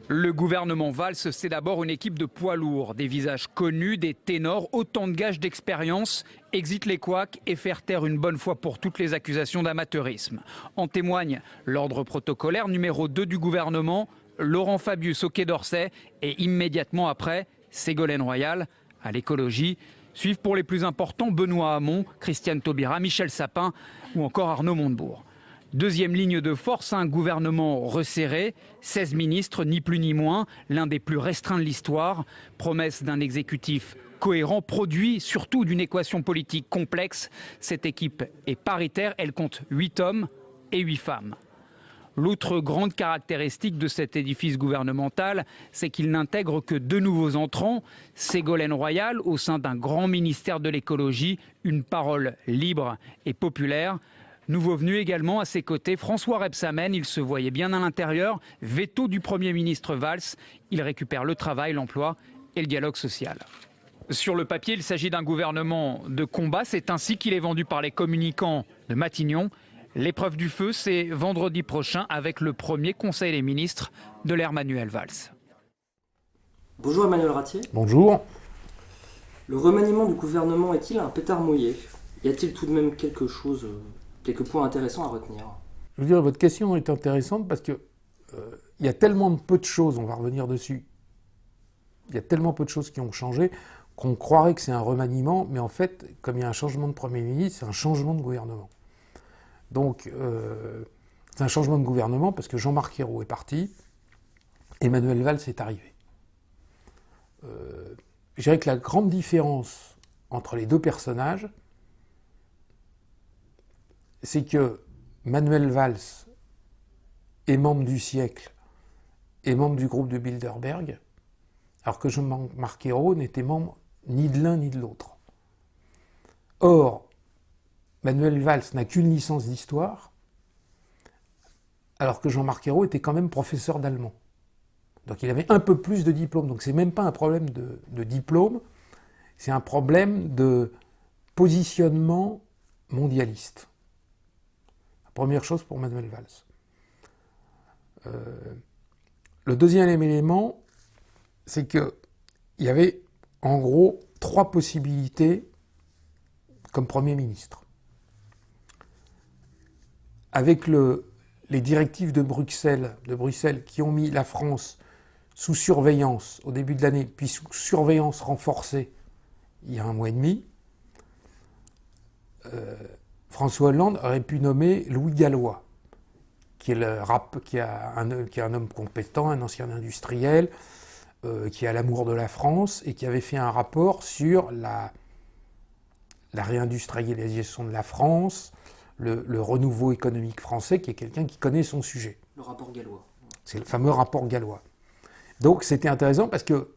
Le gouvernement Valls, c'est d'abord une équipe de poids lourds, des visages connus, des ténors, autant de gages d'expérience. Exit les couacs et faire taire une bonne fois pour toutes les accusations d'amateurisme. En témoigne l'ordre protocolaire numéro 2 du gouvernement, Laurent Fabius au Quai d'Orsay, et immédiatement après, Ségolène Royal à l'écologie. Suivent pour les plus importants Benoît Hamon, Christiane Taubira, Michel Sapin ou encore Arnaud Montebourg. Deuxième ligne de force, un gouvernement resserré, 16 ministres, ni plus ni moins, l'un des plus restreints de l'histoire. Promesse d'un exécutif cohérent, produit surtout d'une équation politique complexe. Cette équipe est paritaire, elle compte 8 hommes et 8 femmes. L'autre grande caractéristique de cet édifice gouvernemental, c'est qu'il n'intègre que 2 nouveaux entrants. Ségolène Royal, au sein d'un grand ministère de l'écologie, une parole libre et populaire. Nouveau venu également à ses côtés, François Rebsamen, il se voyait bien à l'intérieur. Veto du Premier ministre Valls, il récupère le travail, l'emploi et le dialogue social. Sur le papier, il s'agit d'un gouvernement de combat, c'est ainsi qu'il est vendu par les communicants de Matignon. L'épreuve du feu, c'est vendredi prochain avec le premier Conseil des ministres de l'ère Manuel Valls. Bonjour Emmanuel Ratier. Bonjour. Le remaniement du gouvernement est-il un pétard mouillé? Y a-t-il tout de même quelques points intéressants à retenir? Je veux dire, votre question est intéressante parce que il y a tellement de peu de choses, on va revenir dessus, il y a tellement peu de choses qui ont changé qu'on croirait que c'est un remaniement, mais en fait, comme il y a un changement de Premier ministre, c'est un changement de gouvernement. Donc, c'est un changement de gouvernement parce que Jean-Marc Ayrault est parti, Emmanuel Valls est arrivé. Je dirais que la grande différence entre les deux personnages, c'est que Manuel Valls est membre du siècle et membre du groupe de Bilderberg, alors que Jean-Marc Ayrault n'était membre ni de l'un ni de l'autre. Or, Manuel Valls n'a qu'une licence d'histoire, alors que Jean-Marc Ayrault était quand même professeur d'allemand. Donc il avait un peu plus de diplôme. Donc c'est même pas un problème de diplôme, c'est un problème de positionnement mondialiste. Première chose pour Manuel Valls. Le deuxième élément, c'est qu'il y avait en gros 3 possibilités comme Premier ministre. Avec les directives de Bruxelles qui ont mis la France sous surveillance au début de l'année, puis sous surveillance renforcée il y a 1 mois et demi, François Hollande aurait pu nommer Louis Gallois, qui est un homme compétent, un ancien industriel, qui a l'amour de la France et qui avait fait un rapport sur la réindustrialisation de la France, le renouveau économique français, qui est quelqu'un qui connaît son sujet. Le rapport Gallois. C'est le fameux rapport Gallois. Donc c'était intéressant parce que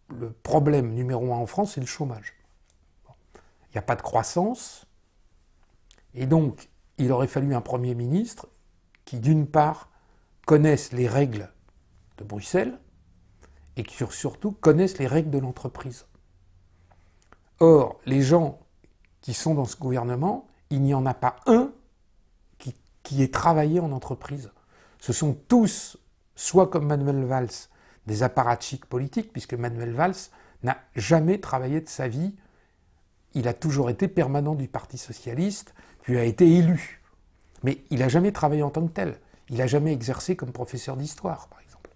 le problème numéro 1 en France, c'est le chômage. Il n'y a pas de croissance, et donc il aurait fallu un Premier ministre qui, d'une part, connaisse les règles de Bruxelles et qui surtout connaisse les règles de l'entreprise. Or, les gens qui sont dans ce gouvernement, il n'y en a pas un qui ait travaillé en entreprise. Ce sont tous, soit comme Manuel Valls, des apparatchiks politiques, puisque Manuel Valls n'a jamais travaillé de sa vie. Il a toujours été permanent du Parti socialiste, puis a été élu. Mais il n'a jamais travaillé en tant que tel. Il n'a jamais exercé comme professeur d'histoire, par exemple.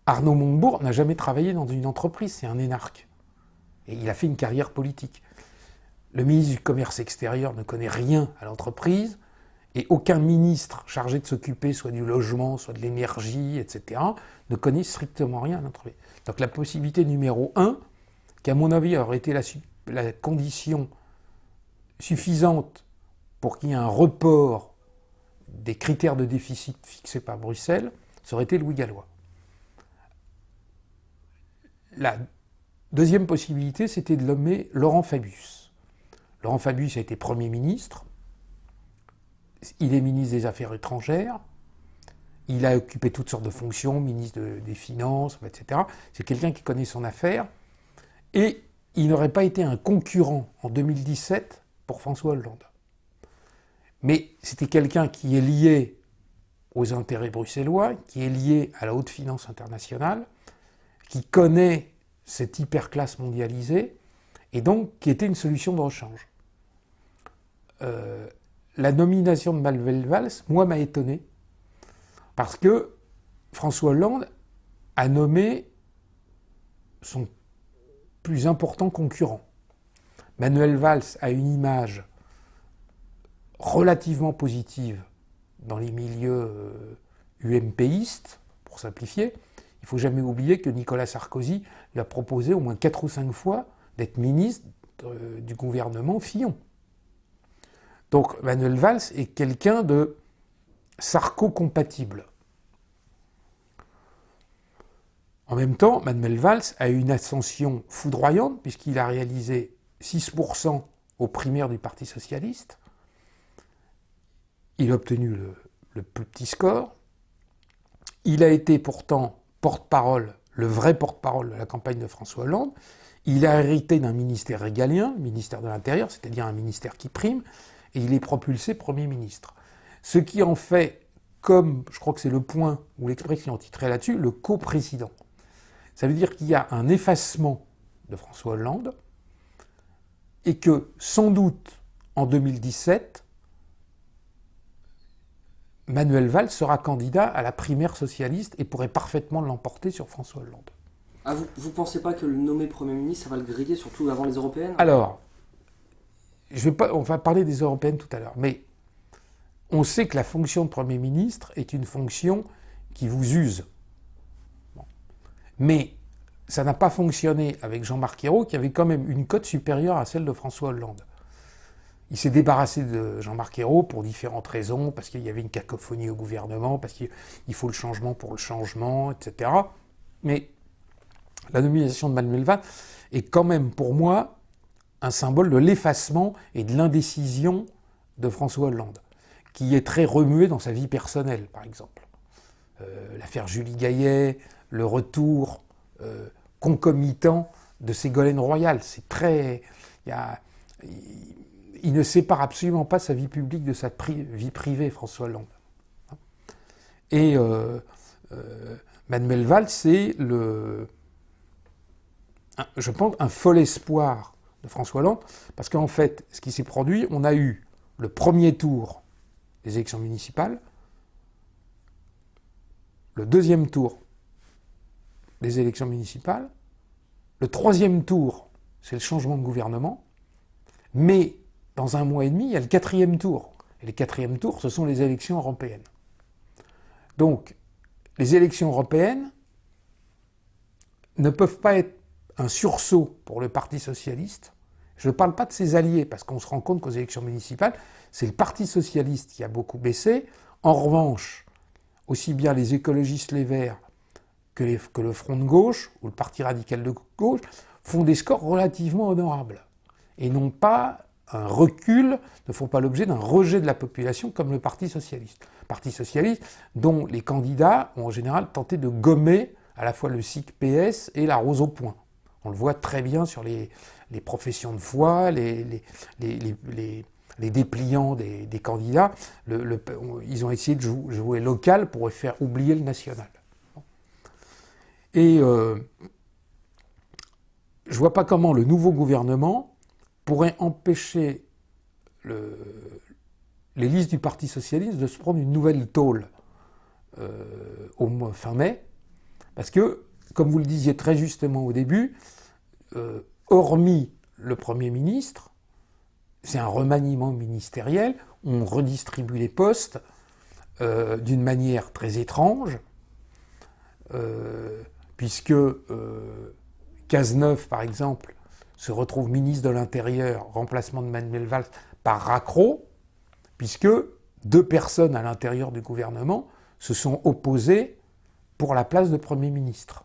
Arnaud Montebourg n'a jamais travaillé dans une entreprise, c'est un énarque. Et il a fait une carrière politique. Le ministre du Commerce extérieur ne connaît rien à l'entreprise, et aucun ministre chargé de s'occuper soit du logement, soit de l'énergie, etc., ne connaît strictement rien à l'entreprise. Donc la possibilité numéro 1, qui à mon avis aurait été la condition suffisante pour qu'il y ait un report des critères de déficit fixés par Bruxelles, ça aurait été Louis Gallois. La deuxième possibilité, c'était de nommer Laurent Fabius. Laurent Fabius a été Premier ministre, il est ministre des Affaires étrangères, il a occupé toutes sortes de fonctions, ministre des Finances, etc. C'est quelqu'un qui connaît son affaire, et il n'aurait pas été un concurrent en 2017 pour François Hollande. Mais c'était quelqu'un qui est lié aux intérêts bruxellois, qui est lié à la haute finance internationale, qui connaît cette hyperclasse mondialisée, et donc qui était une solution de rechange. La nomination de Manuel Valls, moi, m'a étonné, parce que François Hollande a nommé son plus important concurrent. Manuel Valls a une image relativement positive dans les milieux UMPistes, pour simplifier. Il ne faut jamais oublier que Nicolas Sarkozy lui a proposé au moins 4 ou 5 fois d'être ministre du gouvernement Fillon. Donc Manuel Valls est quelqu'un de sarco-compatible. En même temps, Manuel Valls a eu une ascension foudroyante puisqu'il a réalisé 6% aux primaires du Parti socialiste. Il a obtenu le plus petit score. Il a été pourtant porte-parole, le vrai porte-parole de la campagne de François Hollande. Il a hérité d'un ministère régalien, le ministère de l'Intérieur, c'est-à-dire un ministère qui prime, et il est propulsé Premier ministre. Ce qui en fait, comme je crois que c'est le point où l'expression titrait là-dessus, le coprésident. Ça veut dire qu'il y a un effacement de François Hollande et que, sans doute, en 2017, Manuel Valls sera candidat à la primaire socialiste et pourrait parfaitement l'emporter sur François Hollande. Ah, vous pensez pas que le nommer Premier ministre, ça va le griller, surtout avant les européennes? Alors, on va parler des européennes tout à l'heure, mais on sait que la fonction de Premier ministre est une fonction qui vous use. Bon. Mais ça n'a pas fonctionné avec Jean-Marc Ayrault, qui avait quand même une cote supérieure à celle de François Hollande. Il s'est débarrassé de Jean-Marc Ayrault pour différentes raisons, parce qu'il y avait une cacophonie au gouvernement, parce qu'il faut le changement pour le changement, etc. Mais la nomination de Manuel Valls est quand même, pour moi, un symbole de l'effacement et de l'indécision de François Hollande, qui est très remué dans sa vie personnelle, par exemple. L'affaire Julie Gaillet, le retour concomitant de Ségolène Royal, c'est très... Il ne sépare absolument pas sa vie publique de sa vie privée, François Hollande. Et Manuel Valls, c'est je pense, un fol espoir de François Hollande, parce qu'en fait, ce qui s'est produit, on a eu le premier tour des élections municipales, le deuxième tour des élections municipales, le troisième tour, c'est le changement de gouvernement, mais dans 1 mois et demi, il y a le 4e tour. Et les 4e tours, ce sont les élections européennes. Donc, les élections européennes ne peuvent pas être un sursaut pour le Parti socialiste. Je ne parle pas de ses alliés, parce qu'on se rend compte qu'aux élections municipales, c'est le Parti socialiste qui a beaucoup baissé. En revanche, aussi bien les écologistes, les Verts, que le Front de gauche, ou le Parti radical de gauche, font des scores relativement honorables. Et n'ont pas un recul, ne font pas l'objet d'un rejet de la population comme le Parti socialiste. Parti socialiste dont les candidats ont en général tenté de gommer à la fois le SIC-PS et la rose au point. On le voit très bien sur les professions de foi, les dépliants des candidats. Ils ont essayé de jouer local pour faire oublier le national. Et je ne vois pas comment le nouveau gouvernement pourrait empêcher les listes du Parti socialiste de se prendre une nouvelle tôle fin mai, parce que, comme vous le disiez très justement au début, hormis le Premier ministre, c'est un remaniement ministériel, on redistribue les postes d'une manière très étrange, puisque Cazeneuve, par exemple, se retrouve ministre de l'Intérieur, remplacement de Manuel Valls, par Racro, puisque 2 personnes à l'intérieur du gouvernement se sont opposées pour la place de Premier ministre.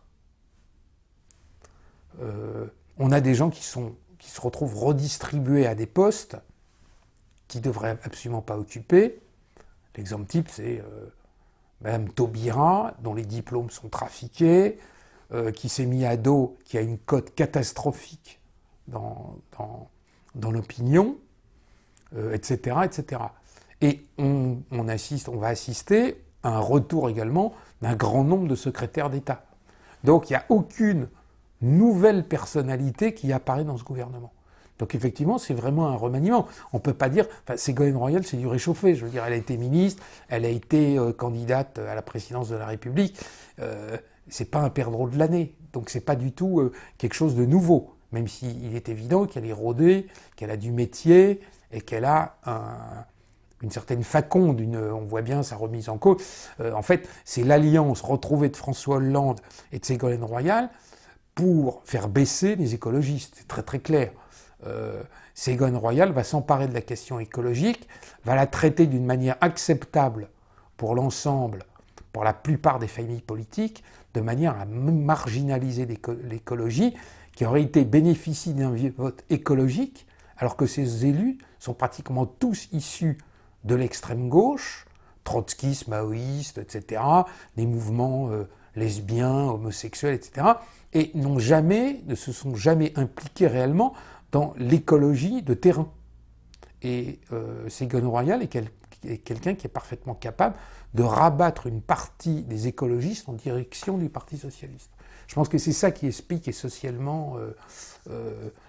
On a des gens qui se retrouvent redistribués à des postes qu'ils ne devraient absolument pas occuper. L'exemple type, c'est Mme Taubira, dont les diplômes sont trafiqués, qui s'est mis à dos, qui a une cote catastrophique dans l'opinion, etc., etc. Et on va assister un retour également d'un grand nombre de secrétaires d'État. Donc il n'y a aucune nouvelle personnalité qui apparaît dans ce gouvernement. Donc effectivement, c'est vraiment un remaniement. On ne peut pas dire... Ségolène Royal, c'est du réchauffé. Je veux dire, elle a été ministre, elle a été candidate à la présidence de la République. C'est pas un perdreau de l'année. Donc c'est pas du tout quelque chose de nouveau. Même s'il est évident qu'elle est rodée, qu'elle a du métier et qu'elle a une certaine faconde. On voit bien sa remise en cause. En fait, c'est l'alliance retrouvée de François Hollande et de Ségolène Royal pour faire baisser les écologistes. C'est très très clair. Ségolène Royal va s'emparer de la question écologique, va la traiter d'une manière acceptable pour l'ensemble, pour la plupart des familles politiques, de manière à marginaliser l'écologie, qui en réalité bénéficie d'un vote écologique, alors que ces élus sont pratiquement tous issus de l'extrême gauche, trotskistes, maoïstes, etc., des mouvements lesbiens, homosexuels, etc., et ne se sont jamais impliqués réellement dans l'écologie de terrain. Et Ségolène Royal est quelqu'un qui est parfaitement capable de rabattre une partie des écologistes en direction du Parti socialiste. Je pense que c'est ça qui explique essentiellement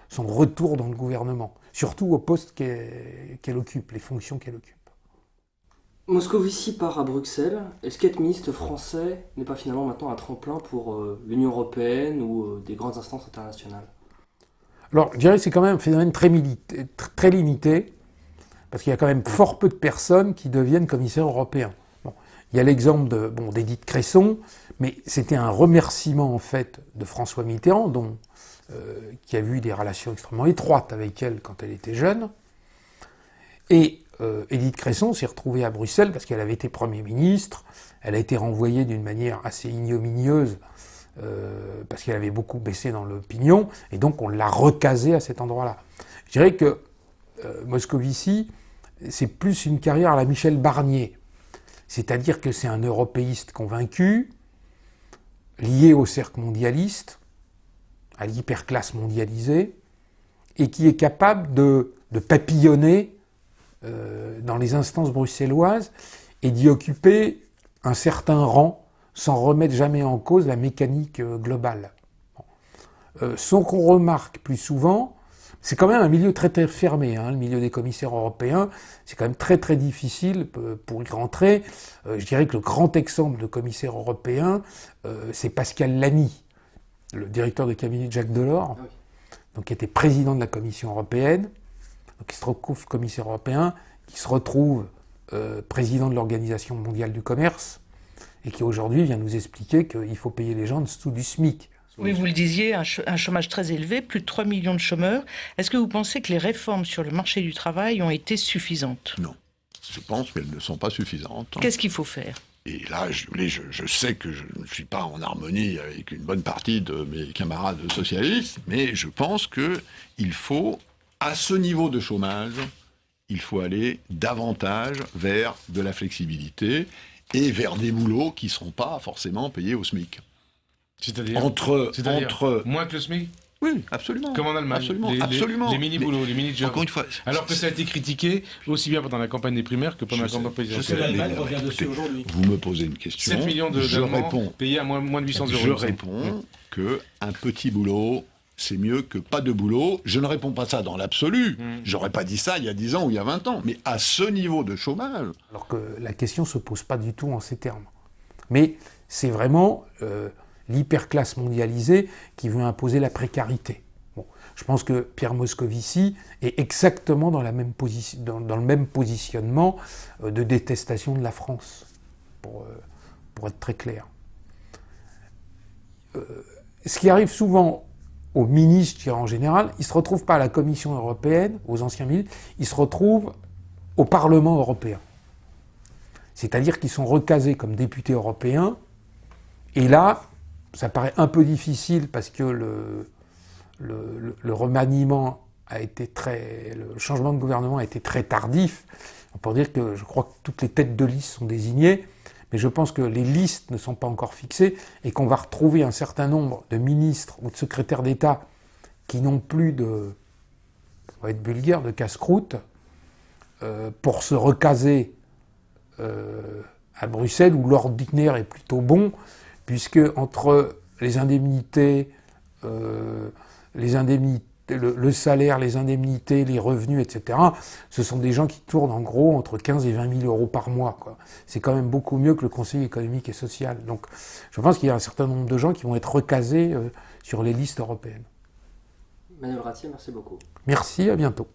son retour dans le gouvernement, surtout au poste qu'elle occupe, les fonctions qu'elle occupe. Moscovici part à Bruxelles. Est-ce qu'être ministre français n'est pas finalement maintenant un tremplin pour l'Union européenne ou des grandes instances internationales ? Alors, je dirais que c'est quand même un phénomène très limité, parce qu'il y a quand même fort peu de personnes qui deviennent commissaires européens. Bon, il y a l'exemple d'Édith Cresson, mais c'était un remerciement en fait de François Mitterrand, qui a eu des relations extrêmement étroites avec elle quand elle était jeune. Et Édith Cresson s'est retrouvée à Bruxelles parce qu'elle avait été Premier ministre, elle a été renvoyée d'une manière assez ignominieuse, parce qu'elle avait beaucoup baissé dans l'opinion, et donc on l'a recasée à cet endroit-là. Je dirais que Moscovici, c'est plus une carrière à la Michel Barnier. C'est-à-dire que c'est un européiste convaincu, lié au cercle mondialiste, à l'hyperclasse mondialisée, et qui est capable de papillonner dans les instances bruxelloises et d'y occuper un certain rang sans remettre jamais en cause la mécanique globale. Ce qu'on remarque plus souvent, c'est quand même un milieu très très fermé, le milieu des commissaires européens, c'est quand même très très difficile pour y rentrer. Je dirais que le grand exemple de commissaire européen, c'est Pascal Lamy, le directeur de cabinet de Jacques Delors, donc qui était président de la Commission européenne, donc qui se retrouve commissaire européen, qui se retrouve président de l'Organisation mondiale du commerce, et qui aujourd'hui vient nous expliquer qu'il faut payer les gens en dessous du SMIC. Oui, vous le disiez, un chômage très élevé, plus de 3 millions de chômeurs. Est-ce que vous pensez que les réformes sur le marché du travail ont été suffisantes ? Non. Je pense qu'elles ne sont pas suffisantes. Qu'est-ce qu'il faut faire ? Et là, je sais que je ne suis pas en harmonie avec une bonne partie de mes camarades socialistes, mais je pense qu'il faut, à ce niveau de chômage, il faut aller davantage vers de la flexibilité et vers des boulots qui ne seront pas forcément payés au SMIC. C'est-à-dire moins que le SMIC ? Oui, absolument. Comme en Allemagne, absolument. Les mini-boulots, les mini-jobs. Encore une fois, alors que ça a été critiqué aussi bien pendant la campagne des primaires que pendant la campagne présidentielle. L'Allemagne revient dessus aujourd'hui. Vous me posez une question. 7 millions d'Allemands payés à moins de 800 euros. Je réponds qu'un petit boulot, c'est mieux que pas de boulot. Je ne réponds pas ça dans l'absolu. J'aurais pas dit ça il y a 10 ans ou il y a 20 ans. Mais à ce niveau de chômage... Alors que la question ne se pose pas du tout en ces termes. Mais c'est vraiment l'hyperclasse mondialisée qui veut imposer la précarité. Bon, je pense que Pierre Moscovici est exactement dans le même positionnement de détestation de la France, pour être très clair. Ce qui arrive souvent aux ministres, en général, ils ne se retrouvent pas à la Commission européenne, aux anciens ministres, ils se retrouvent au Parlement européen. C'est-à-dire qu'ils sont recasés comme députés européens, et là, ça paraît un peu difficile parce que le remaniement le changement de gouvernement a été très tardif. On peut dire que je crois que toutes les têtes de liste sont désignées, mais je pense que les listes ne sont pas encore fixées et qu'on va retrouver un certain nombre de ministres ou de secrétaires d'État qui n'ont plus on va être vulgaire, de casse-croûte pour se recaser à Bruxelles, où l'ordinaire est plutôt bon, puisque entre les indemnités, le salaire, les indemnités, les revenus, etc., ce sont des gens qui tournent en gros entre 15 et 20 000 euros par mois, quoi. C'est quand même beaucoup mieux que le Conseil économique et social. Donc je pense qu'il y a un certain nombre de gens qui vont être recasés sur les listes européennes. Manuel Ratier, merci beaucoup. Merci, à bientôt.